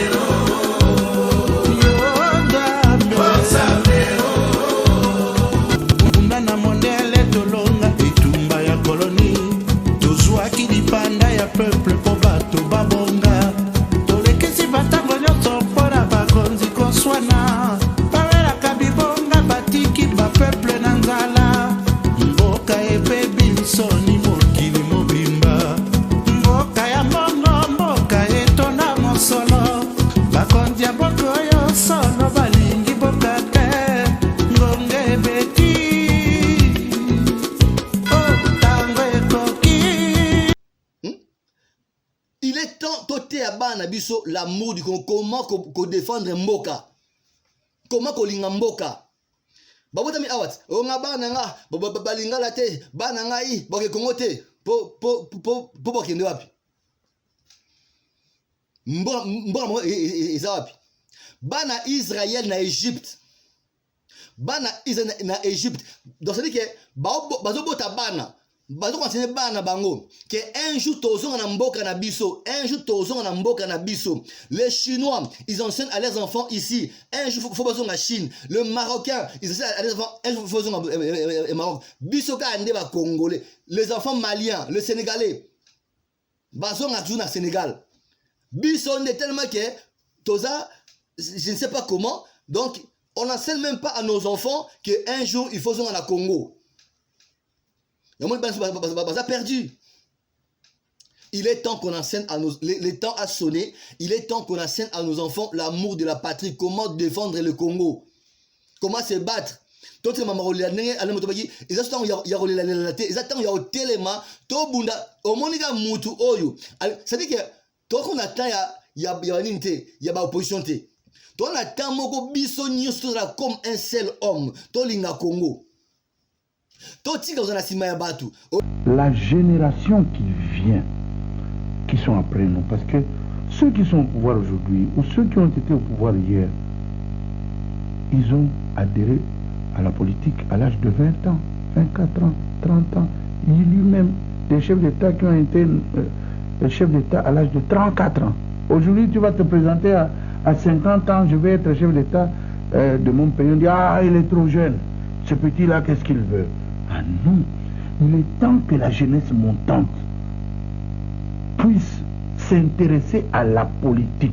il est temps toté à bana biso l'amour du Congo, comment qu'on défendre Mboka, comment qu'on linga Mboka. Babota mi awat, o nga bana nga, balinga la te, bana nga I, boke Congo te, po kende wapi. Mboka isa wapi. Bana Israël na Égypte. Bana Israël na Égypte. Donc ça dit que bazo bota bana. Bazo continuer bana bango que un jour tozonga na mboka na biso, un jour tozonga na mboka na biso. Les Chinois, ils enseignent à leurs enfants ici. Un jour faut bazonga Chine. Le Marocain, ils enseignent à leurs enfants un jour faut bazonga Maroc. Biso ka ande ba Congolais. Les enfants maliens, le Sénégalais. Bazonga toujours na Sénégal. Biso on est tellement que toza je ne sais pas comment. Donc on n'enseigne même pas à nos enfants qu'un jour il faut zonga na Congo. Perdu. Il est temps qu'on enseigne à nos... Le temps a sonné. Il est temps qu'on enseigne à nos enfants l'amour de la patrie. Comment défendre le Congo. Comment se battre. D'autres mamans, ils attendent ils attendent ça veut dire que toi qu'on attend il y a opposition. Toi on attend comme un seul homme. Toi linga Congo. La génération qui vient, qui sont après nous, parce que ceux qui sont au pouvoir aujourd'hui, ou ceux qui ont été au pouvoir hier, ils ont adhéré à la politique à l'âge de 20 ans, 24 ans, 30 ans. Il y a lui-même des chefs d'État qui ont été chefs d'État à l'âge de 34 ans. Aujourd'hui, tu vas te présenter à 50 ans, je vais être chef d'État de mon pays. On dit, ah, il est trop jeune. Ce petit-là, qu'est-ce qu'il veut? Ah non, il est temps que la jeunesse montante puisse s'intéresser à la politique.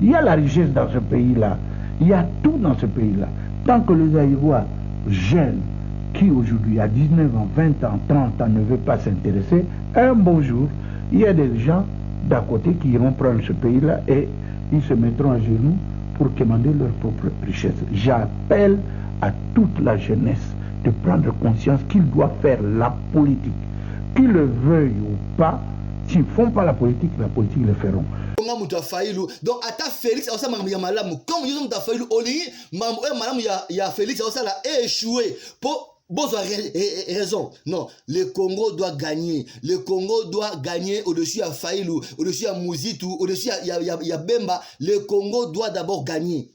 Il y a la richesse dans ce pays-là, il y a tout dans ce pays-là. Tant que les Aïrois jeunes, qui aujourd'hui à 19 ans, 20 ans, 30 ans ne veulent pas s'intéresser, un beau jour, il y a des gens d'à côté qui iront prendre ce pays-là et ils se mettront à genoux pour commander leur propre richesse. J'appelle à toute la jeunesse de prendre conscience qu'ils doivent faire la politique. Qu'ils le veuillent ou pas, s'ils ne font pas la politique le feront. Donc, à ta Félix, comme ils ont Félix, il y a Félix, ça a échoué. Pour raison. Non, le Congo doit gagner. Le Congo doit gagner au-dessus à Faïlou, au-dessus à Mouzitu, au-dessus à Bemba. Le Congo doit d'abord gagner.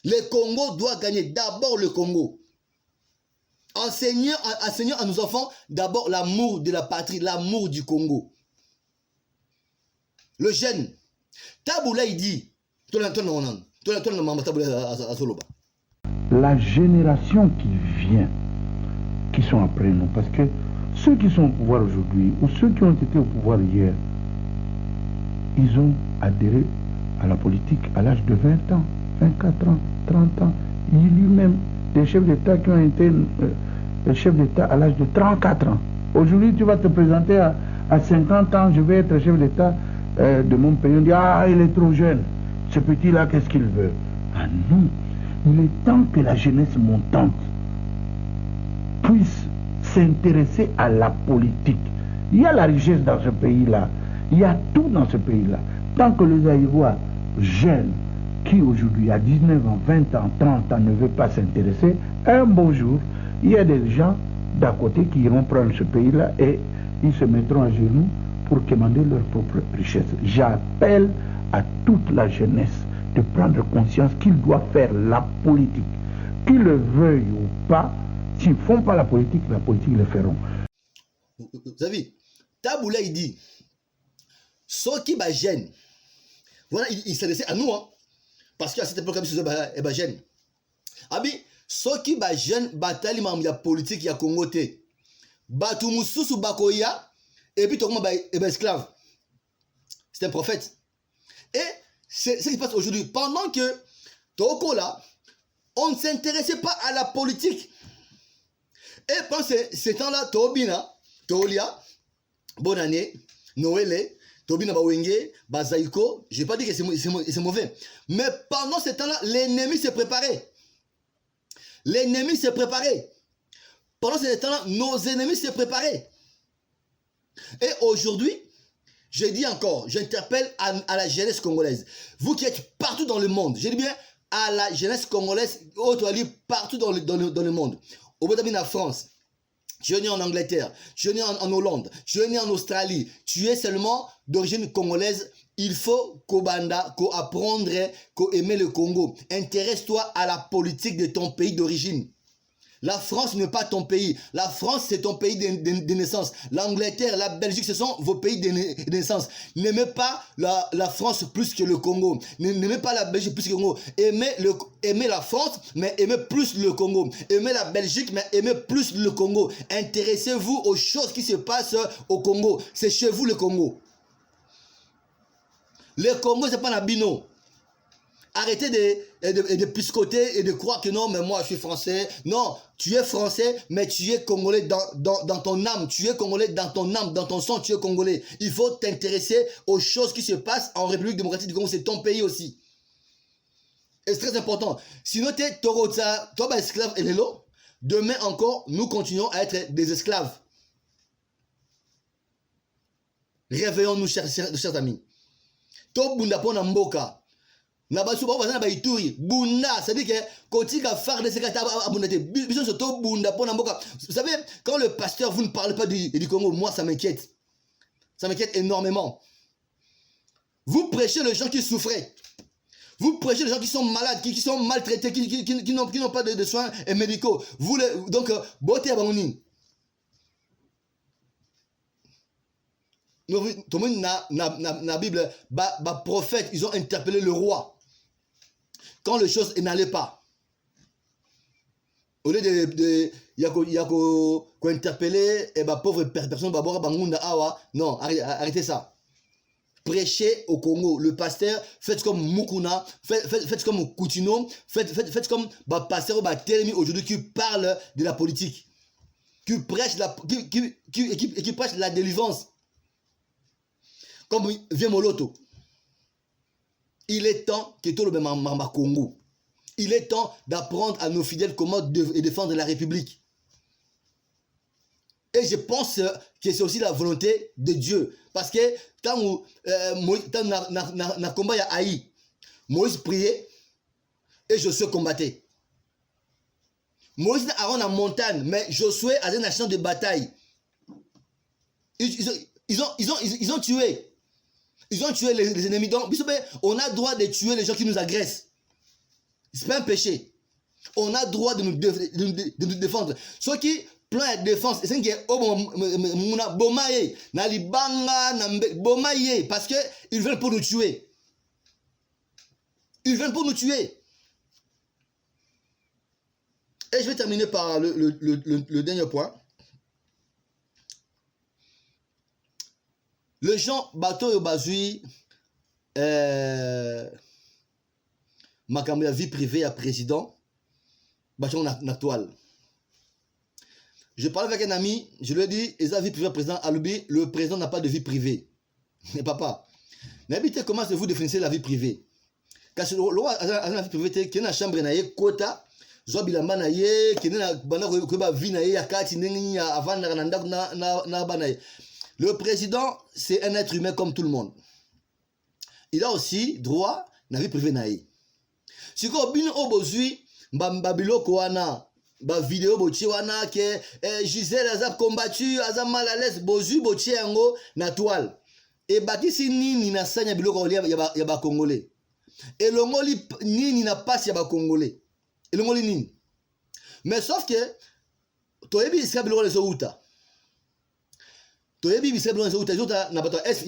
Le Congo doit gagner. D'abord le Congo. Enseignons à nos enfants d'abord l'amour de la patrie, l'amour du Congo. Le jeune, Taboula il dit, la génération qui vient, qui sont après nous, parce que ceux qui sont au pouvoir aujourd'hui, ou ceux qui ont été au pouvoir hier, ils ont adhéré à la politique à l'âge de 20 ans, 24 ans, 30 ans. Il y a lui-même des chefs d'État qui ont été chefs d'État à l'âge de 34 ans. Aujourd'hui, tu vas te présenter à 50 ans, je vais être chef d'État de mon pays. On dit, ah, il est trop jeune. Ce petit-là, qu'est-ce qu'il veut? Ah non, il est temps que la jeunesse montante puisse s'intéresser à la politique. Il y a la richesse dans ce pays-là, il y a tout dans ce pays-là. Tant que les Aïrois jeunes, qui aujourd'hui à 19 ans, 20 ans, 30 ans ne veulent pas s'intéresser, un beau jour, il y a des gens d'à côté qui iront prendre ce pays-là et ils se mettront à genoux pour commander leur propre richesse. J'appelle à toute la jeunesse de prendre conscience qu'ils doivent faire la politique. Qu'ils le veuillent ou pas, s'ils ne font pas la politique le feront. Vous savez, Taboula il dit, ceux qui sont jeunes, voilà, il s'adressait à nous, hein, parce qu'à cette époque, ils sont jeunes. Abi, ceux qui sont jeunes, bataille il y a politique, il y a Congo. Batu mususu bakoya, et puis tout le monde est esclave. C'est un prophète. Et c'est ce qui se passe aujourd'hui. Pendant que Toko là, on ne s'intéressait pas à la politique. Et pendant ces temps-là, Tobina, Tolia, bonne année, Noël, Tobina Bawenge, Bazaïko, je n'ai pas dit que c'est mauvais. Mais pendant ce temps-là, l'ennemi s'est préparé. L'ennemi s'est préparé. Pendant ce temps-là, nos ennemis s'est préparé. Et aujourd'hui, Je dis encore, j'interpelle à la jeunesse congolaise. Vous qui êtes partout dans le monde, je dis bien à la jeunesse congolaise, partout dans le monde. Au bout de la France, tu es né en Angleterre, tu es né en Hollande, tu es né en Australie, tu es seulement d'origine congolaise. Il faut qu'apprendre, qu'aimer le Congo. Intéresse-toi à la politique de ton pays d'origine. La France n'est pas ton pays. La France, c'est ton pays de naissance. L'Angleterre, la Belgique, ce sont vos pays de naissance. N'aimez pas la France plus que le Congo. N'aimez pas la Belgique plus que le Congo. Aimez la France, mais aimez plus le Congo. Aimez la Belgique, mais aimez plus le Congo. Intéressez-vous aux choses qui se passent au Congo. C'est chez vous le Congo. Le Congo, c'est pas un bino. Arrêtez de piscoter et de croire que non, mais moi je suis français. Non, tu es français, mais tu es congolais dans ton âme. Tu es congolais dans ton âme, dans ton sang, tu es congolais. Il faut t'intéresser aux choses qui se passent en République démocratique du Congo. C'est ton pays aussi. Et c'est très important. Sinon, tu es Torotsa, toi, esclave et l'élo. Demain encore, nous continuons à être des esclaves. Réveillons-nous, chers amis. To bunda pona mboka. Na basu ba bazana ba ituri. Bunda, c'est-à-dire que kotika faire de sekata abundate. Biso so to bunda pona mboka. Vous savez, quand le pasteur vous ne parlez pas du Congo, moi ça m'inquiète. Ça m'inquiète énormément. Vous prêchez les gens qui souffraient. Vous prêchez les gens qui sont malades, qui sont maltraités, qui n'ont pas de soins médicaux. Donc, beauté à Bangouni. Tout le monde na Bible, prophète, ils ont interpellé le roi quand les choses n'allaient pas. Au lieu de interpeller pauvre personne, non, arrêtez ça. Prêchez au Congo. Le pasteur, faites comme Mukuna, faites comme Koutino, faites comme pasteur aujourd'hui qui parle de la politique, qui prêche qui prêche la délivrance. Comme vient Moloto. Il est temps que tout le monde Congo. Il est temps d'apprendre à nos fidèles comment défendre la République. Et je pense que c'est aussi la volonté de Dieu. Parce que quand na combat ya Haï, Moïse priait et Josué combattait. Moïse a en montagne, mais Josué a un champ de bataille. Ils ont tué. Ils ont tué les ennemis. Donc, on a le droit de tuer les gens qui nous agressent. C'est pas un péché. On a le droit de nous défendre. Ceux qui plan de défense, c'est parce qu'ils veulent pour nous tuer. Ils veulent pour nous tuer. Et je vais terminer par le dernier point. Le gens bateau et bazui ma vie privée à président bateau na toile. Je parlais avec un ami, je lui ai dit et sa vie privée à président Alubi, le président n'a pas de vie privée. Mais papa, n'habitez comment vous définissez la vie privée. Car le roi a la vie privée qui est dans la chambre na kota zo bilamba na ye qui est na bana ko ba vie na ye akati ndenge avant na banaye. Le président, c'est un être humain comme tout le monde. Il a aussi droit à la vie privée. Si vous avez un vidéo que Gisèle a combattu, a mal à l'aise, na toile. Et si ni na sanya biloko ya congolais. Et le ngoli ni na passe ya congolais. Et le ngoli ni. Mais sauf que toyebi iska biloko les outa. Il y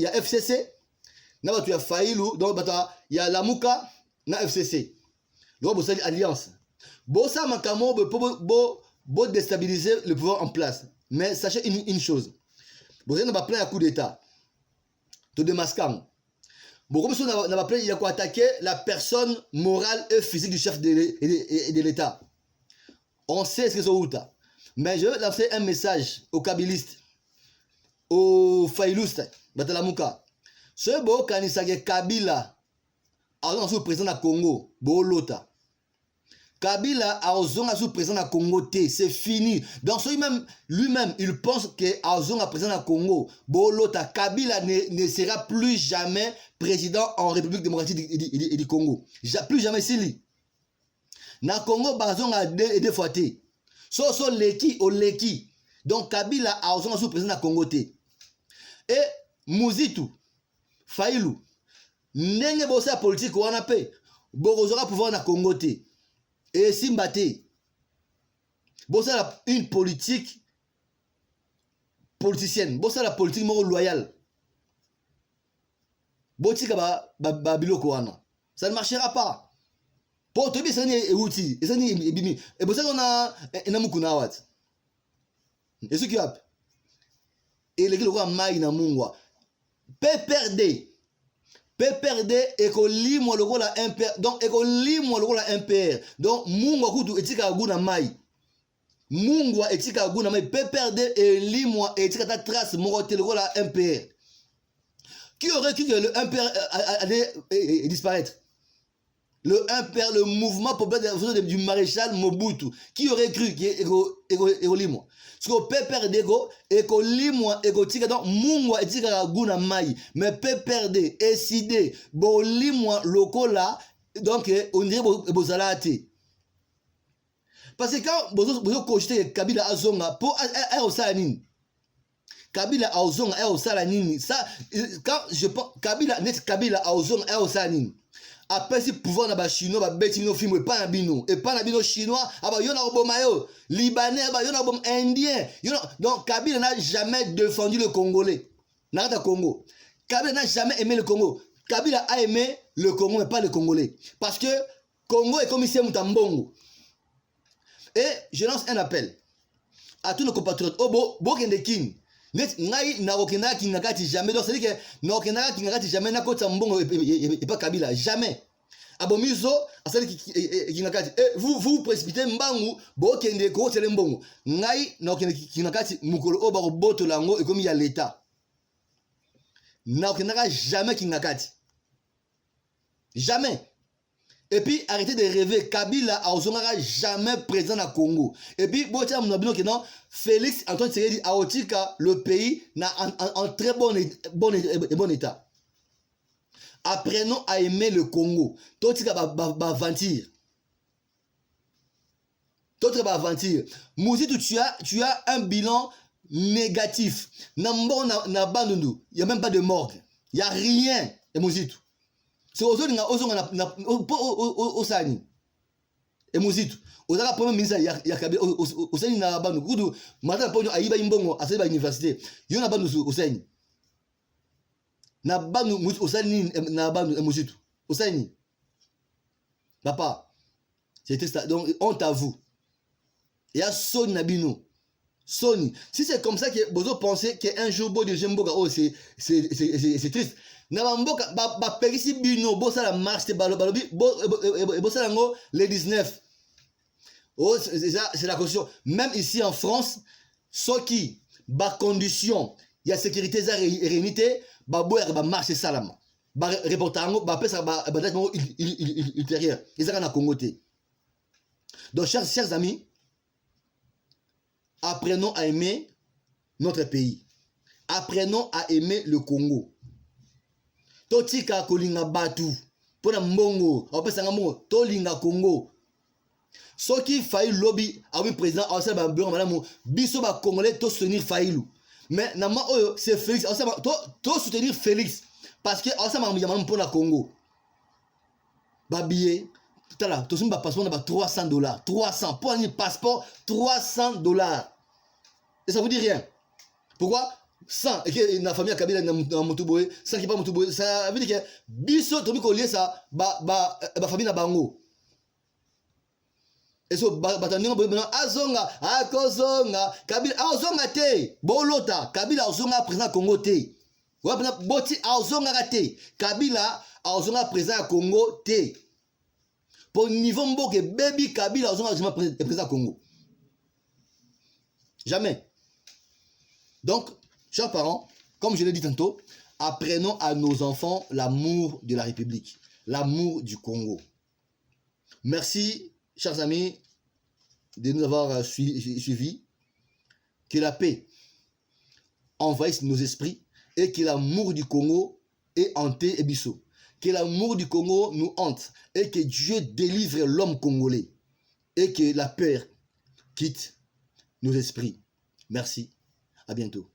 a FCC, il y a Faïlou, donc il y a Lamuka, il y a FCC. Donc, il y a alliance. Ça pour déstabiliser le pouvoir en place. Mais sachez une chose. Vous avez plein de coup d'État. Tout de mascam. Beaucoup de choses n'a pas plein, il y a quoi attaquer la personne morale et physique du chef de l'État. On sait ce que c'est Outa. Mais je vais lancer un message aux kabylistes. Au Faïlouste, Batalamuka. Ce beau kanisage Kabila, alors le président du Congo, Bolota. Kabila a sous président à Congo, c'est fini. Donc lui-même, il pense que a président à Congo, Bolota, Kabila ne sera plus jamais président en République démocratique du Congo. Plus jamais s'il. Na Congo, Bazon a deux fois té. So leki o leki. Donc Kabila a sous président à Congo té. Et Muzitu, Failou, Nenge bossa politique wana pe, Borozora pouvoir na Congo té. Et Simbate, bossa une politique politicienne, bossa la politique moro loyale. Botika ba biloko wana. Ça ne marchera pas. Pour te dire ça ni outil, ça ni ebimi. Et bossa on a enamukuna wat. Et ce qui a et les gens mai na mungwa. PPRD et que limo le la MPR donc et que limo le la MPR donc mungwa kutu etika guna mai mungwa etika guna mai PPRD et limo etika ta trace morote le la MPR qui aurait cru que le MPR allait disparaître. Le MPR, le mouvement populaire du maréchal Mobutu, qui aurait cru qu'il est limo. Parce que PPRD et que limo et que tika donc mungwa etika guna mai mais PPRD SID bon limo lokola donc on dirait bozalate. Parce que quand vous cogitez Kabila azonga pour aosanini. Kabila azonga aosanini ça quand je pense Kabila azonga aosanini. Après si pouvoir na ba chinois ba beti no film pas na bino et pas na bino chinois aba yona oboma yo libanais aba yona obom indien donc Kabila n'a jamais défendu le congolais n'ata Congo. Kabila n'a jamais aimé le Congo. Kabila a aimé le Congo mais pas le congolais parce que Congo est comme ici Mutambongo. Et je lance un appel à tous nos compatriotes obo bokende king net ngai na okenda kingakati jamais donc c'est dire que na okenda kingakati jamais na kota mbongo et pas Kabila jamais abomizo asali kingakati vous précipitez mbangu bokende ko tele mbongo ngai na okenda kingakati mukolo oba ko boto lango et comme il y a l'état na okenda jamais kingakati jamais. Et puis arrêtez de rêver, Kabila a jamais présent à Congo. Et puis non, Félix Antoine Tshisekedi a otika le pays en très bon état. Apprenons à aimer le Congo. Totika va aventure. Totika va aventure. Mouzitou, tu as un bilan négatif. Nambo na bandundu, il y a même pas de morgue. Il y a rien. Et Mouzitou. C'est Osani et Muzitu. Osaka premier ministre ya Kabila Osani na banu kudu mata ponyo ayiba imbongo aseba université. Yo na banu Osani. Na banu Osani na banu Muzitu. Osani. Papa, c'était ça. Donc honte à vous. Il y a Sony Nabino. Sony. Si c'est comme ça que vous pensez qu'un jour beau de Jemboga oh c'est triste. Nabamboka ba perisi bino bossa la marche balobi bossa lango les 19. Oh c'est la caution. Même ici en France, ceux qui ba condition il y a sécurité et réunité ba boire ba marche salama. Ba reportango ba pesa ba date ultérieur. Ils sont en Congo té. Donc chers amis, apprenons à aimer notre pays. Apprenons à aimer le Congo. Totika kolinga batu pona mbongo opesanga mbongo tolinga Congo soki fayi lobby awi président awasa ba mbongo malamu biso ba congolais to soutenir Fayilou mais nama oyo c'est Félix awasa to soutenir Félix parce que awasa ma malamu pona Congo ba billet tala to simba passeport na ba $300 300 pour un passeport $300 et ça vous dit rien pourquoi 100 et que na famille Kabila na Mutuboye 100 qui pas Mutuboye ça veut dire que biso to biko lié ça ba famille na bango et so batandinga boye azonga akozonga Kabila azonga te bolota Kabila azonga président Congo te wa boti azonga te Kabila azonga président Congo te pour niveau mboke baby Kabila azonga président Congo jamais. Donc chers parents, comme je l'ai dit tantôt, apprenons à nos enfants l'amour de la République, l'amour du Congo. Merci chers amis, de nous avoir suivis. Que la paix envahisse nos esprits et que l'amour du Congo ait hanté Ebisso. Que l'amour du Congo nous hante et que Dieu délivre l'homme congolais et que la paix quitte nos esprits. Merci. À bientôt.